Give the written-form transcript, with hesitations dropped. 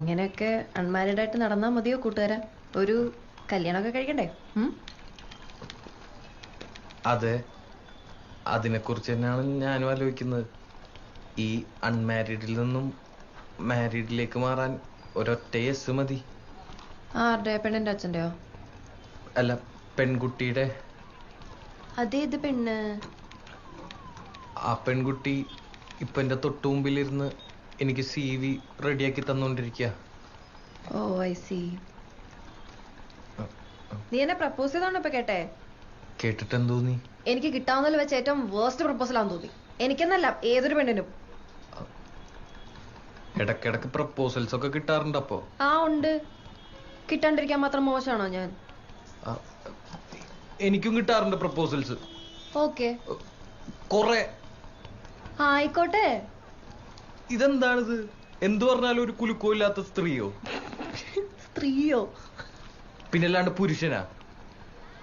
ഇങ്ങനെയൊക്കെ അൺമാരീഡ് ആയിട്ട് നടന്നാൽ മതിയോ കൂട്ടുകാരാ? ഒരു കല്യാണമൊക്കെ കഴിക്കണ്ടേ? അതെ, അതിനെക്കുറിച്ച് തന്നെയാണ് ഞാനും ആലോചിക്കുന്നത്. ഈ അൺമാരീഡിൽ നിന്നും മാരീഡിലേക്ക് മാറാൻ ഒരൊറ്റ യെസ് മതി. ആരുടെ? പെണ്ണിന്റെ അച്ഛൻ്റെയോ? അല്ല, പെൺകുട്ടിയുടെ. അതേത് പെണ്ണ്? ആ പെൺകുട്ടി ഇപ്പൊ എന്റെ തൊട്ടു മുമ്പിലിരുന്ന് എനിക്ക് CV റെഡിയാക്കി തന്നോണ്ടിരിക്കുക. ഓ ഐ സി. നീ എന്നെ പ്രപ്പോസ് ചെയ്തോണ്ട് ഇപ്പൊ കേട്ടെ? കേട്ടിട്ട് എന്ത് തോന്നി? എനിക്ക് കിട്ടാവുന്നതിൽ വെച്ച് ഏറ്റവും വേസ്റ്റ് പ്രപ്പോസൽ ആണെന്ന് തോന്നി. എനിക്കെന്നല്ല, ഏതൊരു പെണ്ണിനും. ഇടക്കിടക്ക് പ്രപ്പോസൽസ് ഒക്കെ കിട്ടാറുണ്ട്. അപ്പോ ആ ഉണ്ട്. കിട്ടാണ്ടിരിക്കാൻ മാത്രം മോശമാണോ ഞാൻ? എനിക്കും കിട്ടാറുണ്ട് പ്രപ്പോസൽസ്. ഓക്കെ, കൊറേ. ആയിക്കോട്ടെ. ഇതെന്താണിത്? എന്തു പറഞ്ഞാലും ഒരു കുലുക്കോ ഇല്ലാത്ത സ്ത്രീയോ? സ്ത്രീയോ? പിന്നല്ലാണ്ട് പുരുഷനാ?